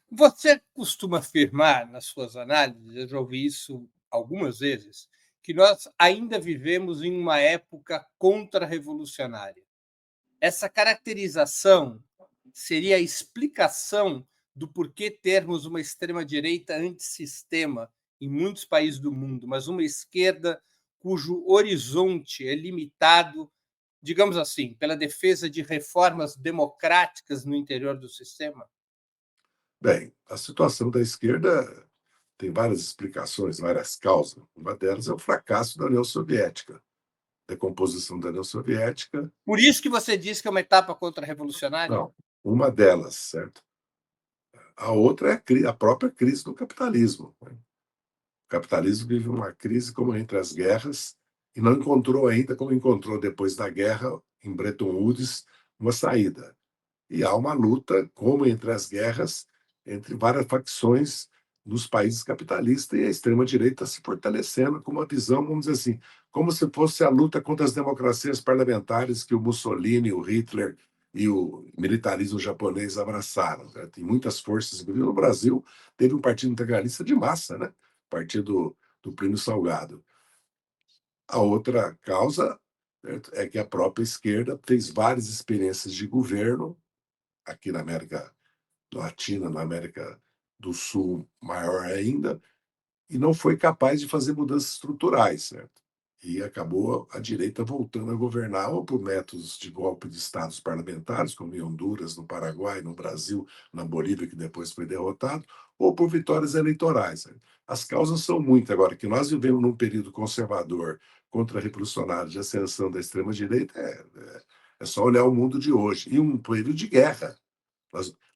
Você costuma afirmar nas suas análises, eu já ouvi isso algumas vezes, que nós ainda vivemos em uma época contra-revolucionária. Essa caracterização seria a explicação do porquê termos uma extrema-direita antissistema em muitos países do mundo, mas uma esquerda cujo horizonte é limitado, digamos assim, pela defesa de reformas democráticas no interior do sistema? Bem, a situação da esquerda tem várias explicações, várias causas. Uma delas é o fracasso da União Soviética, decomposição da União Soviética. Por isso que você diz que é uma etapa contra-revolucionária? Não, uma delas, certo? A outra é a própria crise do capitalismo, né? O capitalismo vive uma crise como entre as guerras e não encontrou ainda, como encontrou depois da guerra, em Bretton Woods, uma saída. E há uma luta, como entre as guerras, entre várias facções nos países capitalistas e a extrema-direita se fortalecendo com uma visão, vamos dizer assim, como se fosse a luta contra as democracias parlamentares que o Mussolini, o Hitler e o militarismo japonês abraçaram. Né? Tem muitas forças, inclusive no Brasil, teve um partido integralista de massa, né? Partido do Plínio Salgado. A outra causa, certo, é que a própria esquerda fez várias experiências de governo aqui na América Latina, na América do Sul, maior ainda, e não foi capaz de fazer mudanças estruturais, certo? E acabou a direita voltando a governar ou por métodos de golpe de estados parlamentares, como em Honduras, no Paraguai, no Brasil, na Bolívia, que depois foi derrotado, ou por vitórias eleitorais, certo? As causas são muitas. Agora, que nós vivemos num período conservador, contra-revolucionário, de ascensão da extrema-direita, é só olhar o mundo de hoje. E um período de guerra.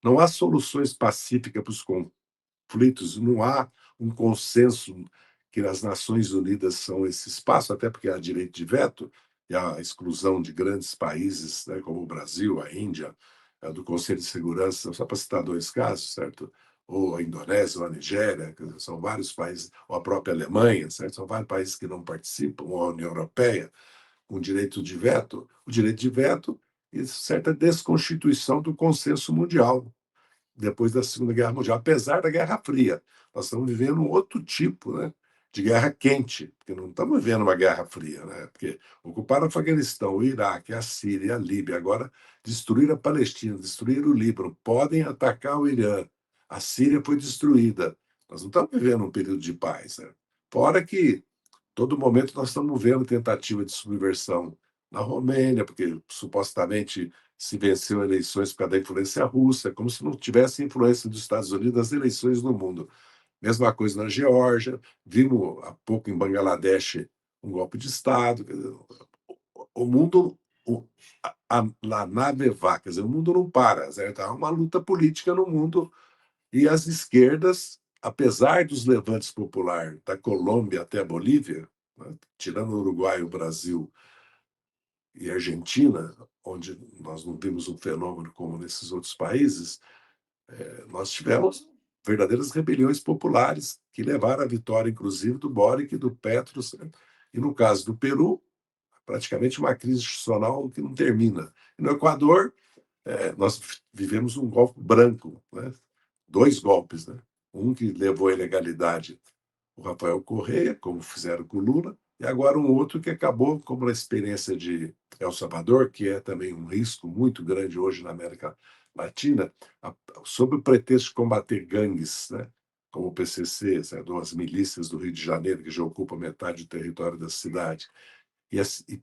Não há soluções pacíficas para os conflitos, não há um consenso que as Nações Unidas são esse espaço, até porque há direito de veto e a exclusão de grandes países, né, como o Brasil, a Índia, do Conselho de Segurança, só para citar dois casos, certo? Ou a Indonésia, ou a Nigéria, são vários países, ou a própria Alemanha, certo? São vários países que não participam, ou a União Europeia, com direito de veto, o direito de veto e certa desconstituição do consenso mundial depois da Segunda Guerra Mundial, apesar da Guerra Fria. Nós estamos vivendo um outro tipo, né, de guerra quente, porque não estamos vivendo uma guerra fria, né? Porque ocuparam o Afeganistão, o Iraque, a Síria, a Líbia, agora destruir a Palestina, destruir o Líbano, podem atacar o Irã. A Síria foi destruída. Nós não estamos vivendo um período de paz, né? Fora que todo momento nós estamos vendo tentativa de subversão na Romênia, porque supostamente se venceu eleições por causa da influência russa, como se não tivesse influência dos Estados Unidos nas eleições no mundo. Mesma coisa na Geórgia, vimos há pouco em Bangladesh um golpe de Estado. O mundo, a nave vai, quer dizer, o mundo não para, certo? Há uma luta política no mundo e as esquerdas, apesar dos levantes populares da Colômbia até a Bolívia, né, tirando o Uruguai, o Brasil e a Argentina, onde nós não vimos um fenômeno como nesses outros países, nós tivemos verdadeiras rebeliões populares que levaram à vitória, inclusive, do Boric e do Petro. Certo? E no caso do Peru, praticamente uma crise institucional que não termina. E no Equador, nós vivemos um golpe branco, né? Dois golpes, né? Um que levou à ilegalidade o Rafael Correia, como fizeram com o Lula, e agora um outro que acabou, como a experiência de El Salvador, que é também um risco muito grande hoje na América Latina, sob o pretexto de combater gangues, né? Como o PCC, as milícias do Rio de Janeiro, que já ocupam metade do território da cidade, e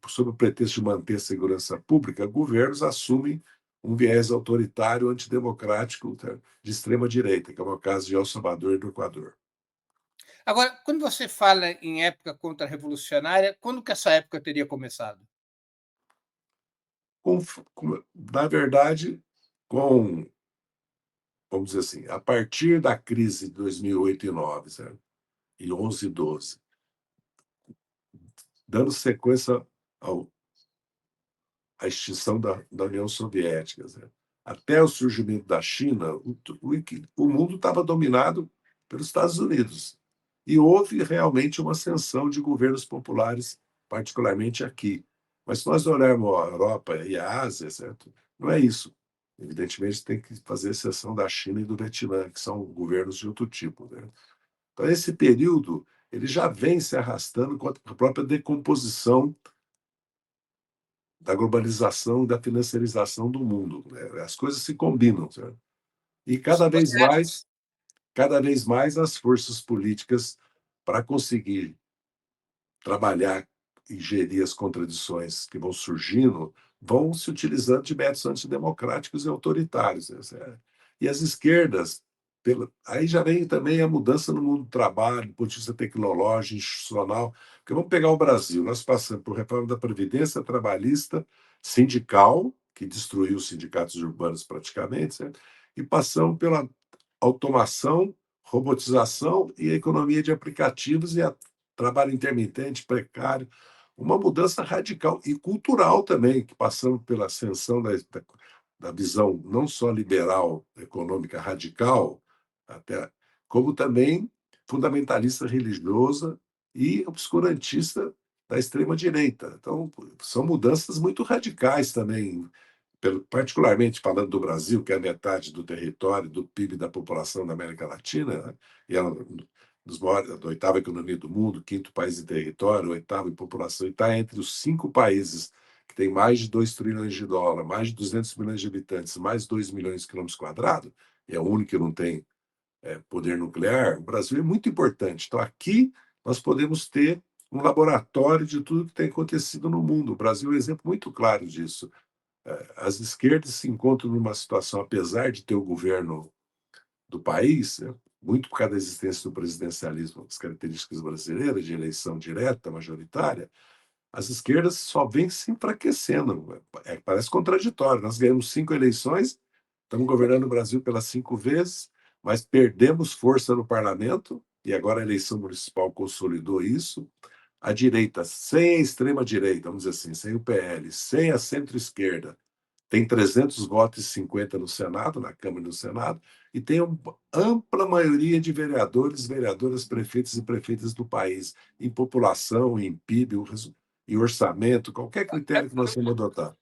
sob o pretexto de manter a segurança pública, governos assumem um viés autoritário, antidemocrático, tá, de extrema-direita, que é o caso de El Salvador e do Equador. Agora, quando você fala em época contra-revolucionária, quando que essa época teria começado? Na verdade, com, vamos dizer assim, a partir da crise de 2008 e 2009, certo? E 11 e 12, dando sequência ao, à extinção da União Soviética, certo? Até o surgimento da China, o mundo estava dominado pelos Estados Unidos. E houve realmente uma ascensão de governos populares, particularmente aqui. Mas se nós olharmos a Europa e a Ásia, certo? Não é isso. Evidentemente, tem que fazer exceção da China e do Vietnã, que são governos de outro tipo, né. Então esse período, ele já vem se arrastando com a própria decomposição da globalização e da financiarização do mundo, né, as coisas se combinam, sabe. E Você acha cada vez mais as forças políticas, para conseguir trabalhar e gerir as contradições que vão surgindo, vão se utilizando de métodos antidemocráticos e autoritários, né, e as esquerdas, aí já vem também a mudança no mundo do trabalho, do ponto de vista tecnológico, institucional, porque vamos pegar o Brasil, nós passamos por reforma da previdência trabalhista, sindical, que destruiu os sindicatos urbanos praticamente, certo? E passamos pela automação, robotização e a economia de aplicativos e a trabalho intermitente, precário, uma mudança radical e cultural também, que passamos pela ascensão da visão não só liberal, econômica radical, até, como também fundamentalista religiosa e obscurantista da extrema-direita. Então, são mudanças muito radicais também, particularmente falando do Brasil, que é a metade do território, do PIB da população da América Latina, né? E é um dos maiores, a oitava economia do mundo, quinto país em território, oitavo em população, e está entre os 5 países que têm mais de 2 trilhões de dólares, mais de 200 milhões de habitantes, mais de 2 milhões de quilômetros quadrados, e é o único que não tem poder nuclear. O Brasil é muito importante. Então, aqui nós podemos ter um laboratório de tudo que tem acontecido no mundo. O Brasil é um exemplo muito claro disso. As esquerdas se encontram numa situação, apesar de ter o governo do país, né, muito por causa da existência do presidencialismo, as características brasileiras, de eleição direta, majoritária, as esquerdas só vêm se enfraquecendo. Parece contraditório. Nós ganhamos 5 eleições, estamos governando o Brasil pelas 5 vezes, mas perdemos força no parlamento, e agora a eleição municipal consolidou isso. A direita, sem a extrema-direita, vamos dizer assim, sem o PL, sem a centro-esquerda, tem 300 votos e 50 no Senado, na Câmara e no Senado, e tem uma ampla maioria de vereadores, vereadoras, prefeitos e prefeitas do país, em população, em PIB, em orçamento, qualquer critério que nós vamos adotar.